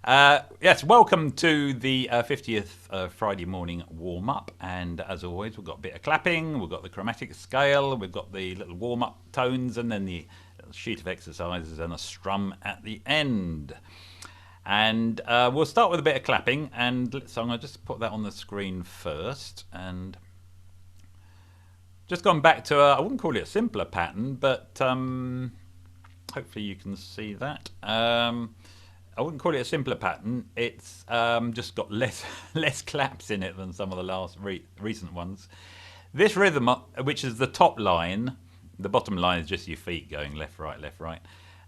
Yes, welcome to the 50th Friday morning warm up. And as always, we've got a bit of clapping, we've got the chromatic scale, we've got the little warm up tones, and then the little sheet of exercises and a strum at the end. And we'll start with a bit of clapping. And so I'm going to just put that on the screen first. And just gone back to I wouldn't call it a simpler pattern, but hopefully you can see that. I wouldn't call it a simpler pattern. It's just got less claps in it than some of the last recent ones. This rhythm, which is the top line, the bottom line is just your feet going left, right, left, right.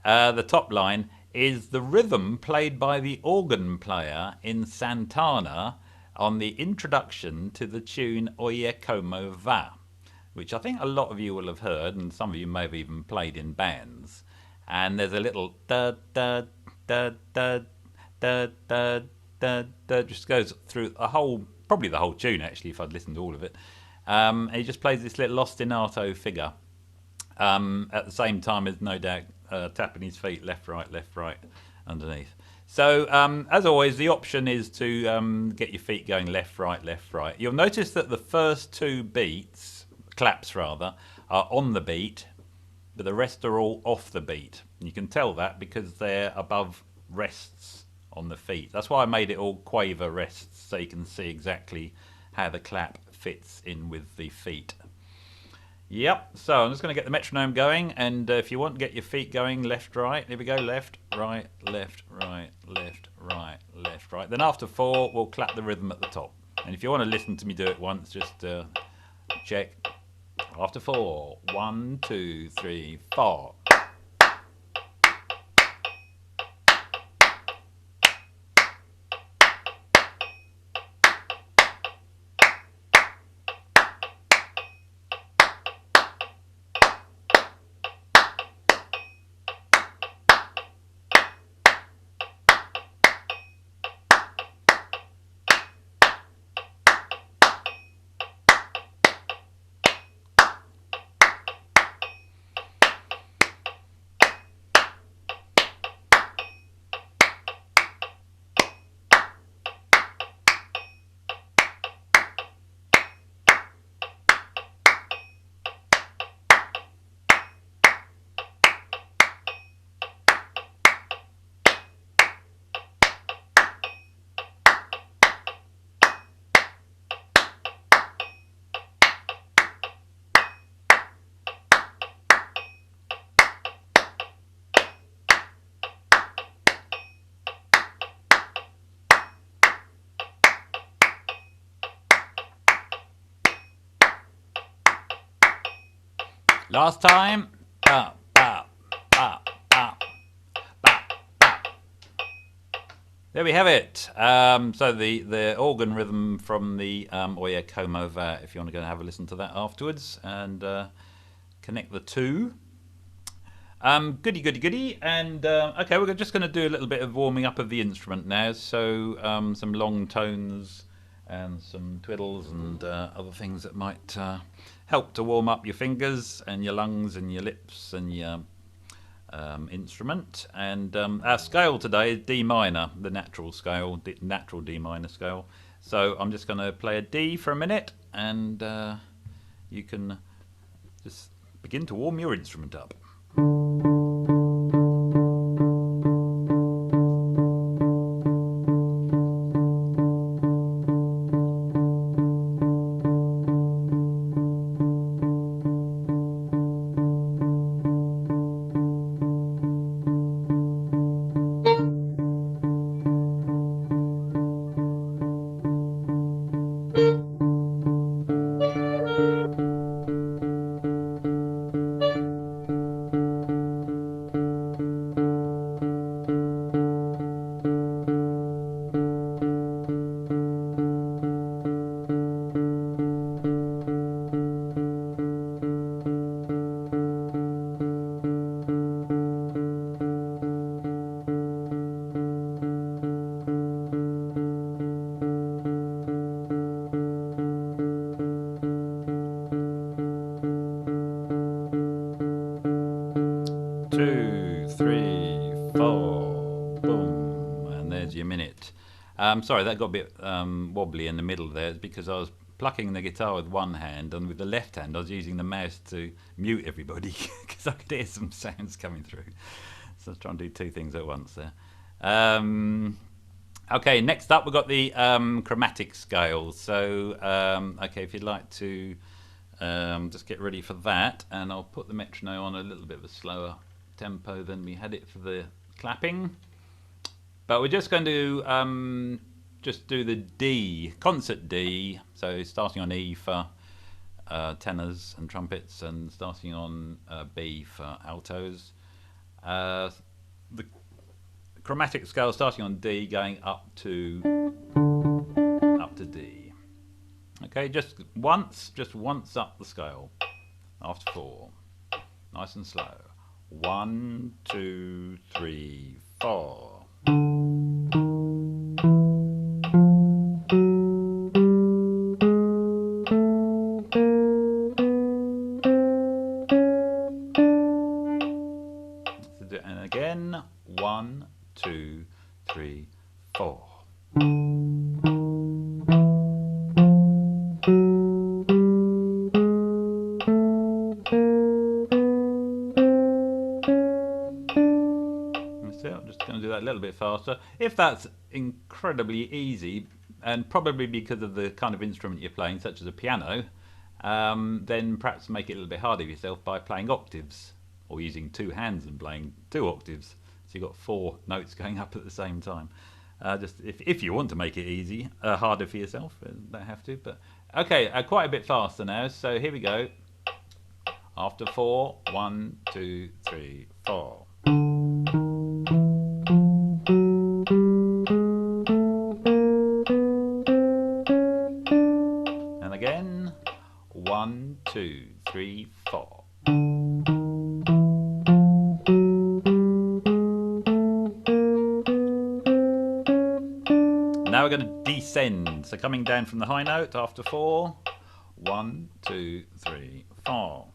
The top line is the rhythm played by the organ player in Santana on the introduction to the tune Oye Como Va, which I think a lot of you will have heard, and some of you may have even played in bands. And there's a little da da da da da da da da, just goes through a whole, probably the whole tune actually, if I'd listened to all of it. And he just plays this little ostinato figure at the same time as no doubt tapping his feet left, right underneath. So as always, the option is to get your feet going left, right, left, right. You'll notice that the first two beats, claps rather, are on the beat, but the rest are all off the beat. You can tell that because they're above rests on the feet. That's why I made it all quaver rests, so you can see exactly how the clap fits in with the feet. Yep, so I'm just going to get the metronome going, and if you want to get your feet going left, right, here we go, left, right, left, right, left, right, left, right. Then after 4, we'll clap the rhythm at the top. And if you want to listen to me do it once, just check. After 4, 1, 2, 3, 4. Last time. Bow, bow, bow, bow, bow, bow. There we have it. So the organ rhythm from the Oye Como Va, if you want to go and have a listen to that afterwards and connect the two. Goody, goody, goody. And okay, we're just going to do a little bit of warming up of the instrument now. So some long tones and some twiddles and other things that might help to warm up your fingers and your lungs and your lips and your instrument. And our scale today is D minor, the natural scale, natural D minor scale. So I'm just going to play a D for a minute, and you can just begin to warm your instrument up. a minute. Sorry, that got a bit wobbly in the middle there. It's because I was plucking the guitar with one hand, and with the left hand I was using the mouse to mute everybody because I could hear some sounds coming through. So I was trying to do two things at once there. Okay, next up we've got the chromatic scale. So, okay, if you'd like to just get ready for that, and I'll put the metronome on a little bit of a slower tempo than we had it for the clapping. But we're just going to just do the D, concert D, so starting on E for tenors and trumpets, and starting on B for altos. The chromatic scale starting on D, going up to D. Okay, just once up the scale. After 4, nice and slow. 1, 2, 3, 4. And again, 1, 2, 3, 4. I'm just going to do that a little bit faster. If that's incredibly easy, and probably because of the kind of instrument you're playing, such as a piano, then perhaps make it a little bit harder for yourself by playing octaves, or using two hands and playing 2 octaves. So you've got 4 notes going up at the same time. Just if you want to make it easy, harder for yourself, don't have to. But okay, quite a bit faster now. So here we go. After 4, 1, 2, 3, 4. And again, 1, 2, 3, 4. Now we're going to descend. So coming down from the high note after 4. 1, 2, 3, 4.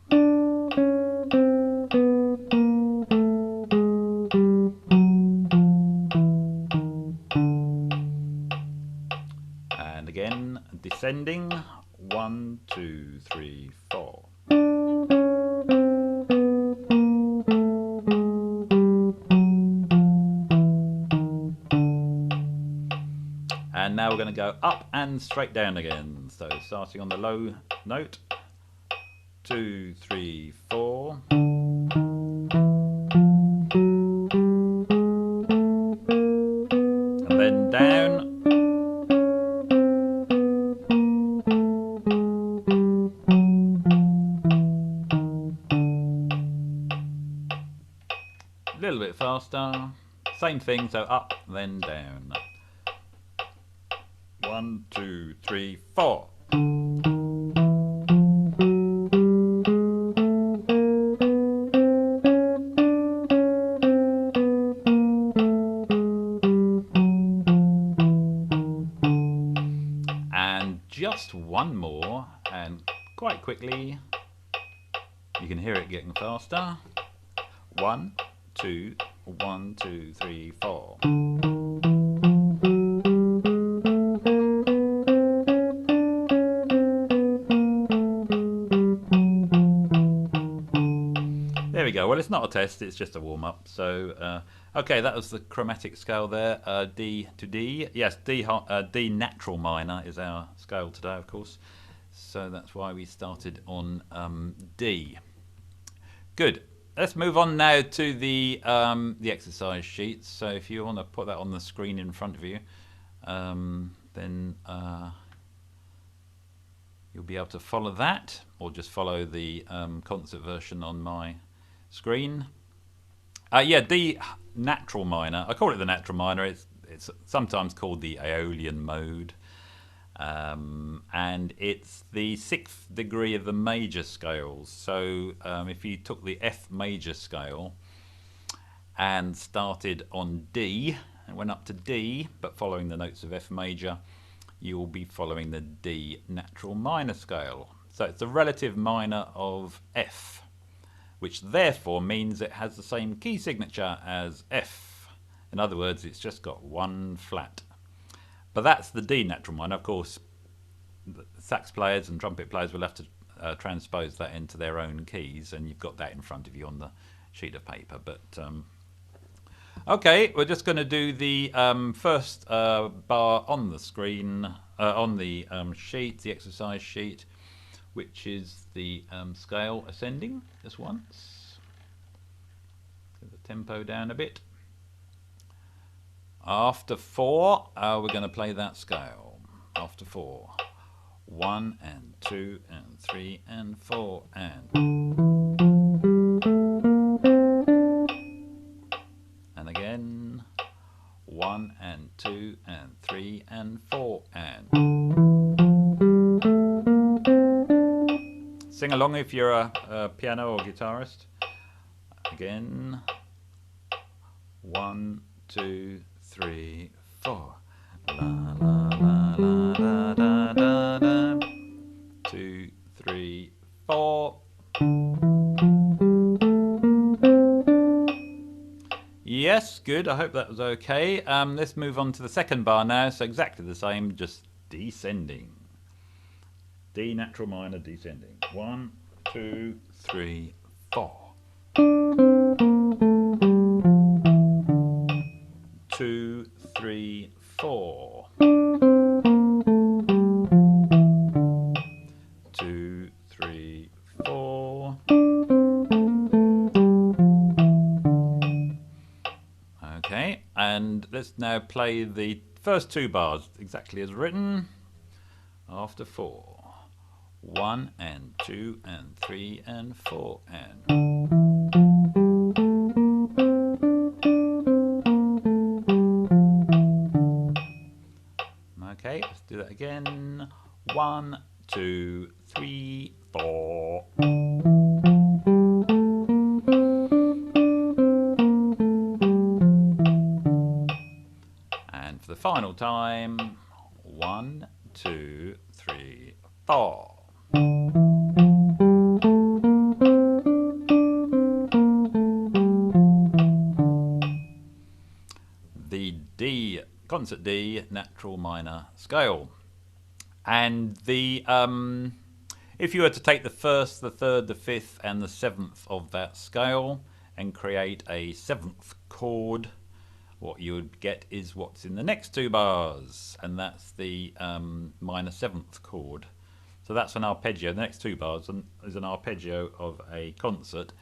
And again, descending. 1, 2, 3, 4. And now we're going to go up and straight down again. So starting on the low note. 2, 3, 4. And then down. A little bit faster. Same thing, so up, then down. 1, 2, 3, 4. And just one more, and quite quickly, you can hear it getting faster. 1, 2, 1, 2, 3, 4. There we go. Well, it's not a test, it's just a warm-up. So, okay, that was the chromatic scale there, D to D. Yes, D natural minor is our scale today, of course. So that's why we started on D. Good. Let's move on now to the exercise sheets. So if you want to put that on the screen in front of you, then you'll be able to follow that, or just follow the concert version on my screen. Yeah, D natural minor. I call it the natural minor. It's sometimes called the Aeolian mode, and it's the 6th degree of the major scales. So if you took the F major scale and started on D and went up to D, but following the notes of F major, you will be following the D natural minor scale. So it's the relative minor of F, which therefore means it has the same key signature as F. In other words, it's just got one flat. But that's the D natural minor. Of course, sax players and trumpet players will have to transpose that into their own keys, and you've got that in front of you on the sheet of paper. But okay, we're just going to do the first bar on the screen, on the sheet, the exercise sheet, which is the scale ascending, just once. Get the tempo down a bit. After 4, we're going to play that scale. After 4. 1 and 2 and 3 and 4 and again 1 and 2 and 3 and 4 and. Sing along if you're a piano or guitarist. Again 1, 2, 3, 4. La la la la da da da da. 2, 3, 4. Yes, good. I hope that was okay. Let's move on to the second bar now. So exactly the same, just descending. D natural minor descending. 1, 2, 3, 4. 2, 3, 4. 2, 3, 4. Okay, and let's now play the first 2 bars exactly as written. After 4. 1 and 2 and 3 and 4 and. Okay, let's do that again. 1, 2, 3, 4. And for the final time, 1, 2, 3, 4. The D, concert D, natural minor scale. And the if you were to take the 1st, the 3rd, the 5th and the 7th of that scale and create a 7th chord, what you would get is what's in the next 2 bars, and that's the minor 7th chord. So that's an arpeggio. The next 2 bars is an arpeggio of a concert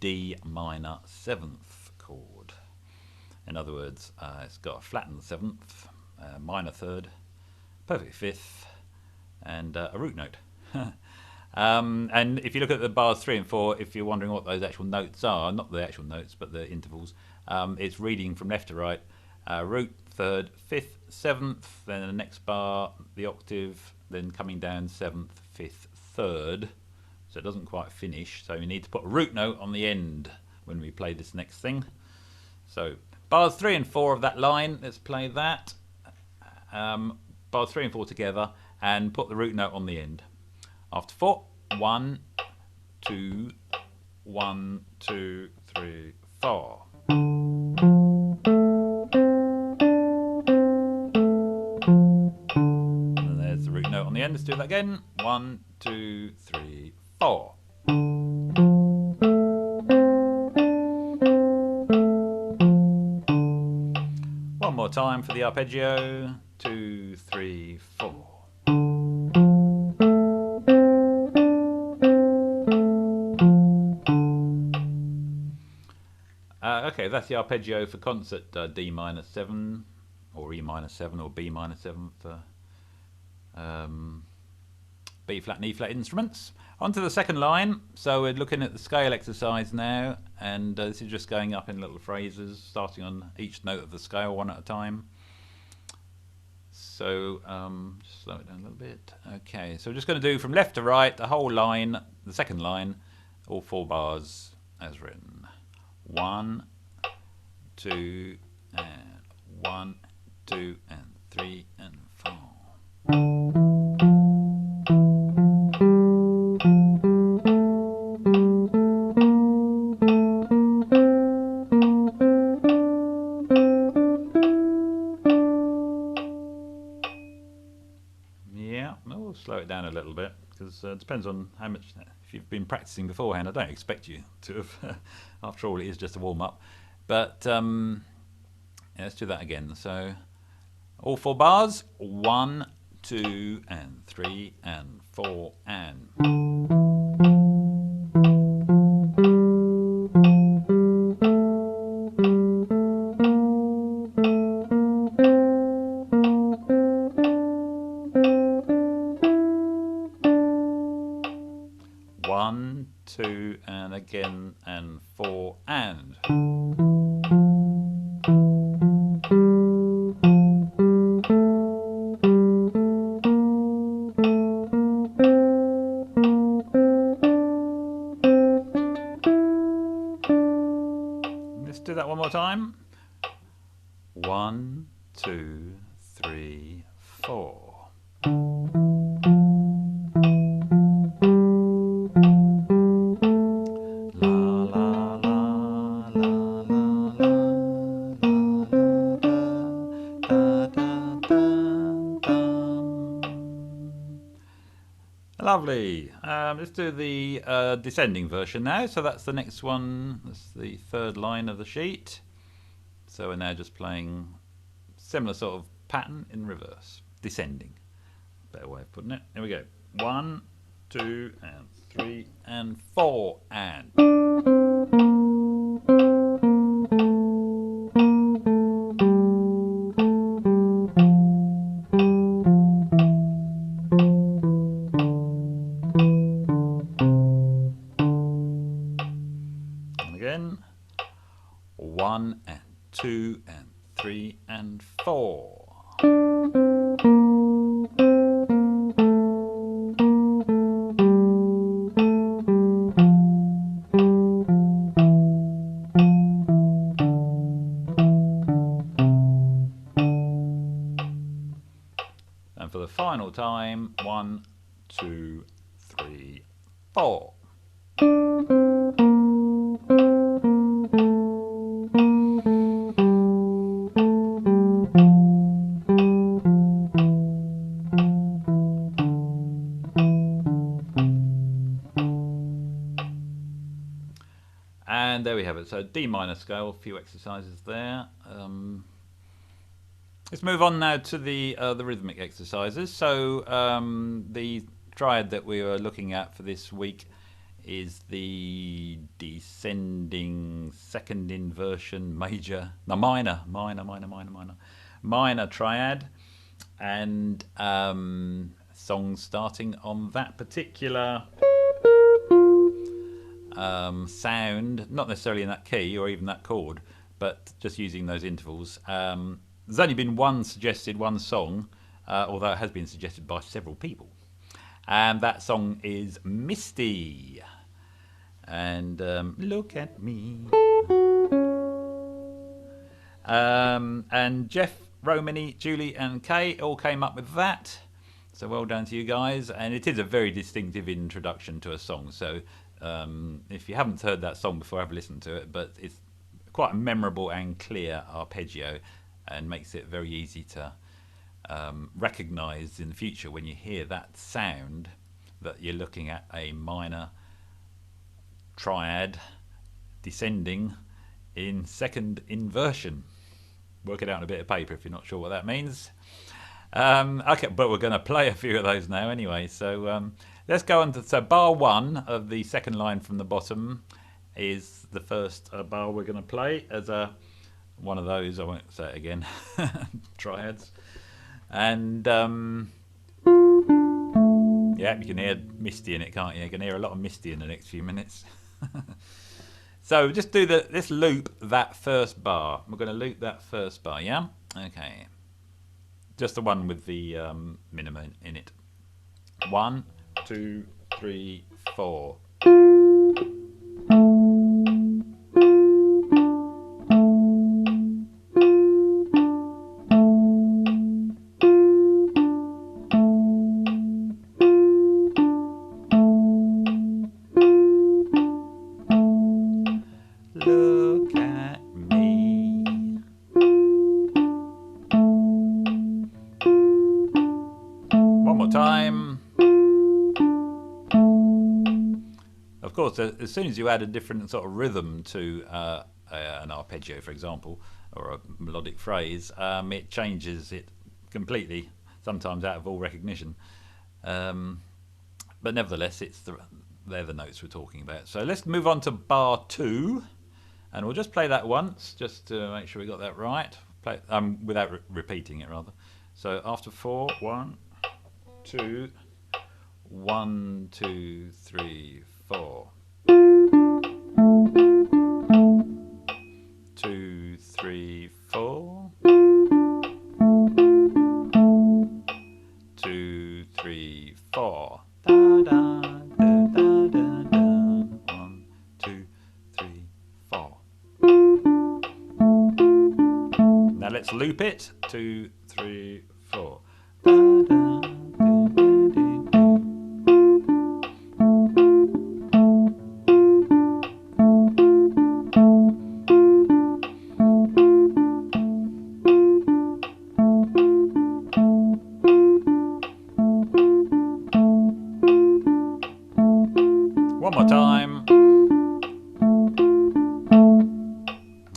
D minor 7th chord. In other words, it's got a flattened 7th, minor 3rd, perfect 5th, and a root note. And if you look at the bars 3 and 4, if you're wondering what those actual notes are, not the actual notes, but the intervals, it's reading from left to right, root, 3rd, 5th, 7th, then the next bar, the octave, then coming down 7th, 5th, 3rd. So it doesn't quite finish, so we need to put a root note on the end when we play this next thing. So bars 3 and 4 of that line, let's play that. Bars 3 and 4 together and put the root note on the end. After 4, 1, 2, 1, 2, 3, 4. And there's the root note on the end. Let's do that again. 1, 2, 3, 4. One more time for the arpeggio. 2, 3, 4. Okay, that's the arpeggio for concert D minor 7, or E minor 7, or B minor 7 for B flat and E flat instruments. On to the second line. So we're looking at the scale exercise now, and this is just going up in little phrases, starting on each note of the scale one at a time. So just slow it down a little bit. Okay, so we're just going to do from left to right the whole line, the second line, all 4 bars as written. 1, 2, and 1, 2, and 3, and 4. will slow it down a little bit because it depends on how much. If you've been practicing beforehand, I don't expect you to have. After all, it is just a warm up. But yeah, let's do that again. So all 4 bars: 1, 2, and 3, and 4, and. One, 2, and again, and 4, and. Let's do that one more time. 1, 2, 3, 4. Lovely. Let's do the descending version now. So that's the next one. That's the 3rd line of the sheet. So we're now just playing similar sort of pattern in reverse. Descending. Better way of putting it. Here we go. 1, 2, and 3, and 4, and. Again, 1, and 2, and 3, and 4. And for the final time, 1, 2, 3, 4. And there we have it. So D minor scale, a few exercises there. Let's move on now to the rhythmic exercises. So the triad that we were looking at for this week is the descending second inversion minor triad, and songs starting on that particular sound, not necessarily in that key or even that chord, but just using those intervals. There's only been one song, although it has been suggested by several people, and that song is Misty. And look at me. And Jeff, Romany, Julie, and Kay all came up with that. So well done to you guys. And it is a very distinctive introduction to a song. So if you haven't heard that song before, have a listen to it. But it's quite a memorable and clear arpeggio, and makes it very easy to recognise in the future when you hear that sound that you're looking at a minor triad descending in second inversion. Work it out on a bit of paper if you're not sure what that means. Okay, but we're going to play a few of those now anyway. So let's go on to, so bar 1 of the second line from the bottom is the first bar we're going to play as one of those, I won't say it again, triads. And yeah, you can hear Misty in it, can't you? You can hear a lot of Misty in the next few minutes. So just do let's loop that first bar. We're going to loop that first bar, yeah? Okay. Just the one with the minimum in it. 1, 2, 3, 4. Look at me. One more time. course, as soon as you add a different sort of rhythm to an arpeggio, for example, or a melodic phrase, it changes it completely, sometimes out of all recognition. But nevertheless, they're the notes we're talking about. So let's move on to bar 2, and we'll just play that once, just to make sure we got that right. Play without repeating it, rather. So after 4, 1, 2, 1, 2, 3, 4. 2, 3, 4. 2, 3, 4. Da, da, da, da, da, da. 1, 2, 3, 4. Now let's loop it. 2, 3, 4. Da, da, da, da, da. One more time.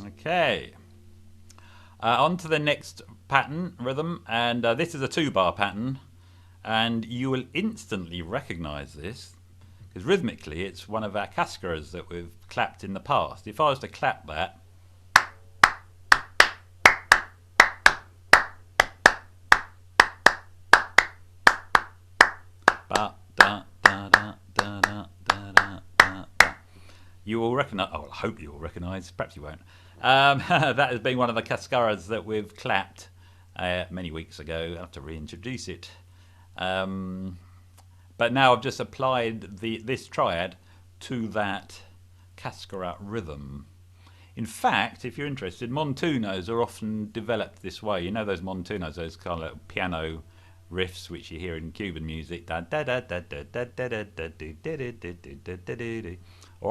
Okay. On to the next pattern, rhythm, and this is a 2-bar pattern, and you will instantly recognize this because rhythmically it's one of our cascaras that we've clapped in the past. If I was to clap that, ba, da, da, da, da, da, da, da, da. You will recognize, oh, I hope you will recognize, perhaps you won't. That has been one of the cascaras that we've clapped many weeks ago. I have to reintroduce it. But now I've just applied this triad to that cascara rhythm. In fact, if you're interested, montunos are often developed this way. You know those montunos, those kind of piano riffs which you hear in Cuban music, or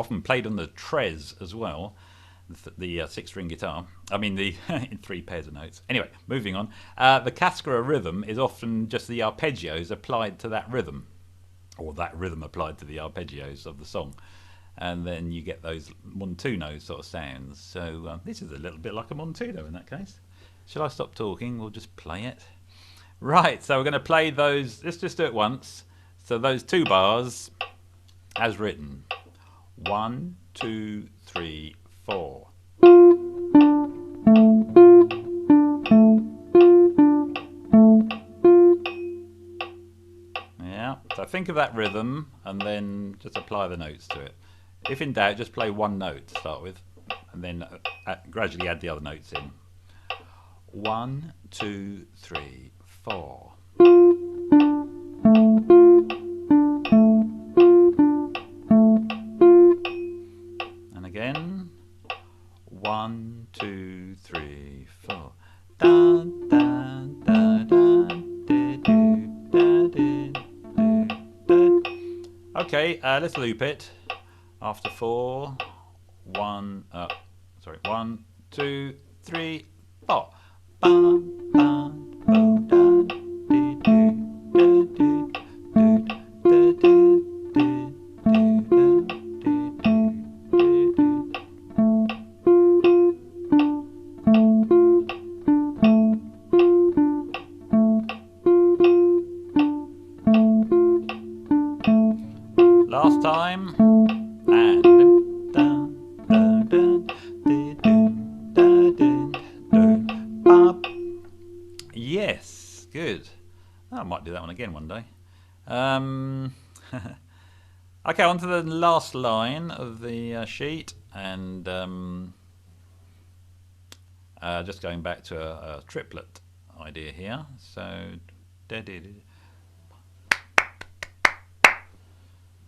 often played on the tres as well, the 6-string guitar. I mean the in 3 pairs of notes. Anyway, moving on. The cascara rhythm is often just the arpeggios applied to that rhythm, or that rhythm applied to the arpeggios of the song, and then you get those montuno sort of sounds. So this is a little bit like a montuno in that case. Shall I stop talking? We'll just play it. Right, so we're going to play those. Let's just do it once. So those 2 bars as written. 1, 2, 3, 4. Yeah, so think of that rhythm and then just apply the notes to it. If in doubt, just play one note to start with and then gradually add the other notes in. 1, 2, 3, 4. And again. 1, 2, 3, 4. Da, da, da, da, da, da, da, da. Okay, let's loop it. After 4, 1, 2, 3, 4. Bum, bum, bo, da, dee, doo, da, doo, doo, da, doo, doo, doo, da, dee, doo, doo, doo. Last time. And da, da, da, dee, doo, da, doo, doo, bop. Yes, good. I might do that one again one day. Okay, on to the last line of the sheet, and just going back to a triplet idea here. So,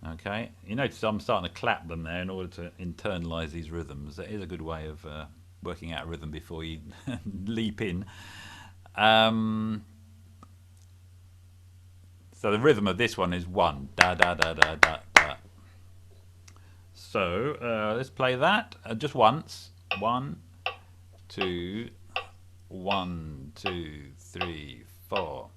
okay, you notice I'm starting to clap them there in order to internalize these rhythms. That is a good way of working out a rhythm before you leap in. So the rhythm of this one is 1, da da da da da da. So let's play that just once. 1, 2, 1, 2, 3, 4.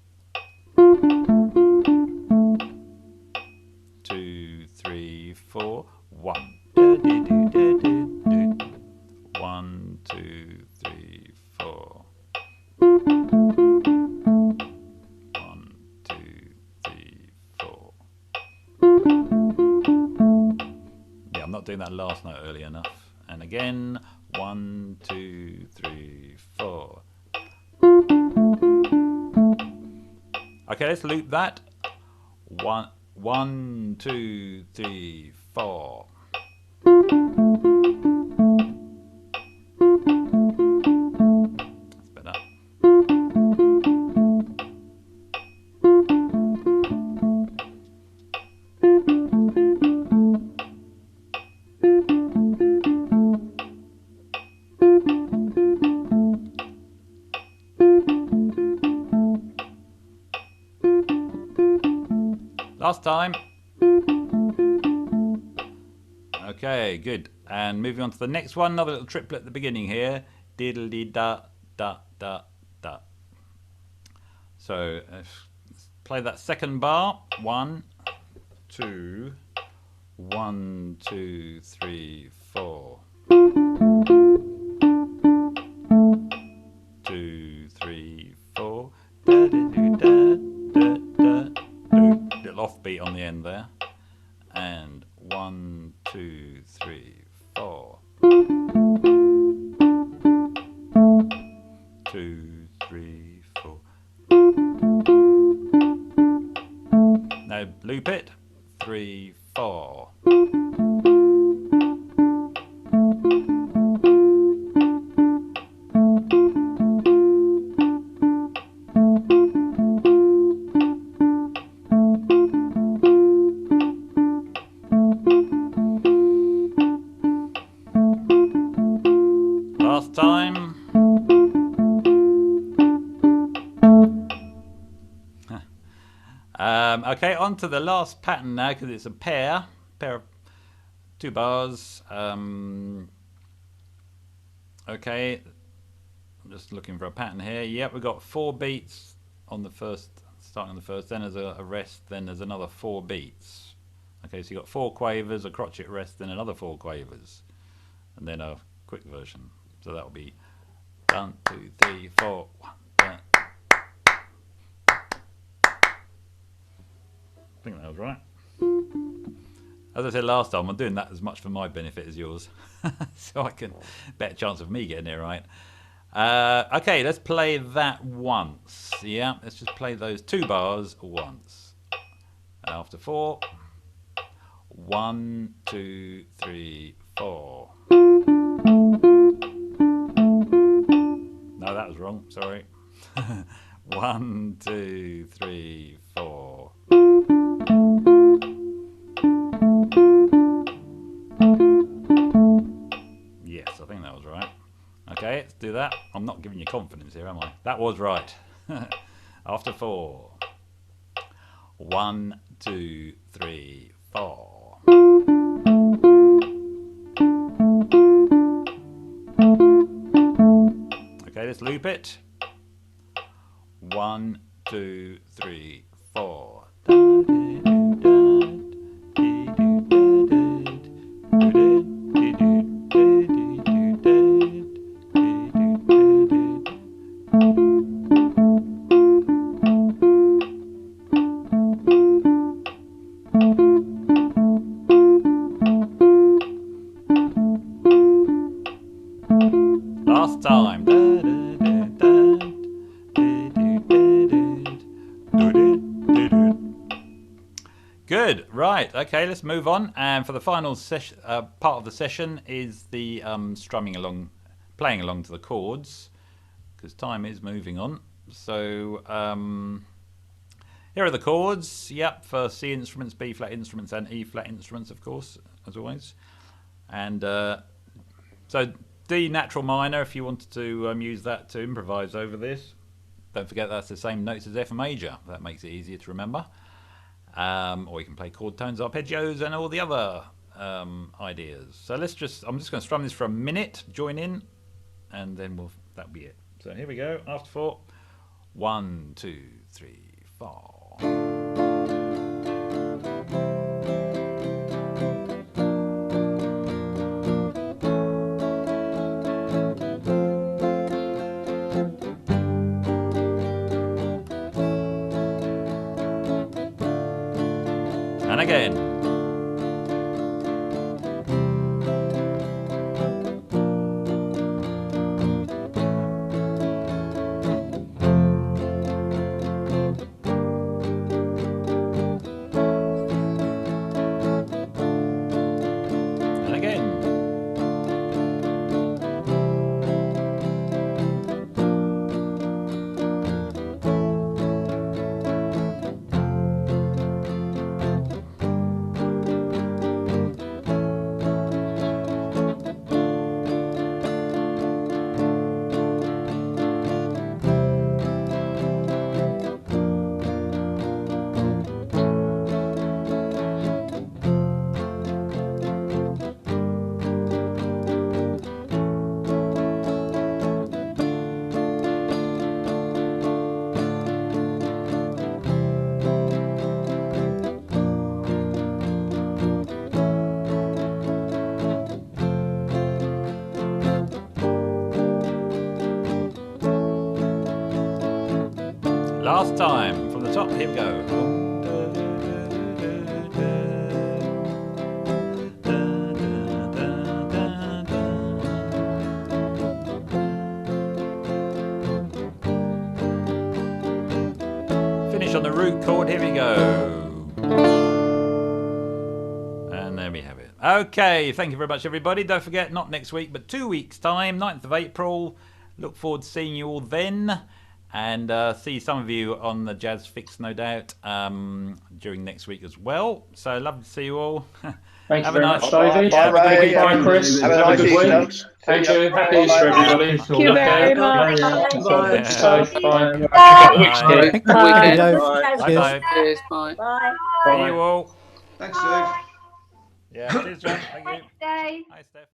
2, 3, 4. 1, doing that last note early enough. And again, 1, 2, 3, 4. Okay, let's loop that. 1, 2, 3, 4. That's better. Last time. Okay, good. And moving on to the next one, another little triplet at the beginning here. Diddly da da da da. So play that second bar. 1, 2, 1, 2, 3, 4. 2, 3, 4. Da, da, da, da, da, da. Little offbeat on the end there. And 1, 2, 3, 4. 2, 3, 4. Now loop it. 3, 4. Last time. Okay, on to the last pattern now because it's a pair of 2 bars. Okay, I'm just looking for a pattern here. Yep, we've got 4 beats on the first, starting on the first, then there's a rest, then there's another 4 beats. Okay, so you've got 4 quavers, a crotchet rest, then another 4 quavers, and then a quick version. So that'll be 1, 2, 3, 4. 1, 2. I think that was right. As I said last time, I'm doing that as much for my benefit as yours, so I can better chance of me getting it right. Okay, let's play that once. Yeah, let's just play those 2 bars once. And after 4, 1, 2, 3, 4. No, that was wrong. Sorry. 1, 2, 3, 4. Yes, I think that was right. Okay, let's do that. I'm not giving you confidence here, am I? That was right. After 4. 1, 2, 3, 4. Okay, let's loop it. 1, 2, 3, 4. Last time. Good, right, okay, let's move on. And for the final part of the session is the strumming along, playing along to the chords, because time is moving on. So here are the chords, yep, for C instruments, B flat instruments, and E flat instruments, of course, as always. And so D natural minor, if you wanted to use that to improvise over this. Don't forget that's the same notes as F major. That makes it easier to remember. Or you can play chord tones, arpeggios, and all the other ideas. So I'm just going to strum this for a minute, join in, and then that'll be it. So here we go. After 4, 1, 2, 3, 4. And again. Last time from the top. Here we go. Finish on the root chord. Here we go. And there we have it. Okay, thank you very much, everybody. Don't forget, not next week, but 2 weeks' time, 9th of April. Look forward to seeing you all then. And see some of you on the Jazz Fix, no doubt, during next week as well. So lovely to see you all. Thank you very much, David. Bye, Ray. Bye, Chris. Have a Have a nice good Easter. week. Thank you. Happy Easter, everybody. Thank you very much. Bye. Safe. Bye. Bye. Bye. Cheers, bye. See you all. Thanks, Dave. Yeah, cheers, John. Thank you. Thanks, Dave. Hi, Steph.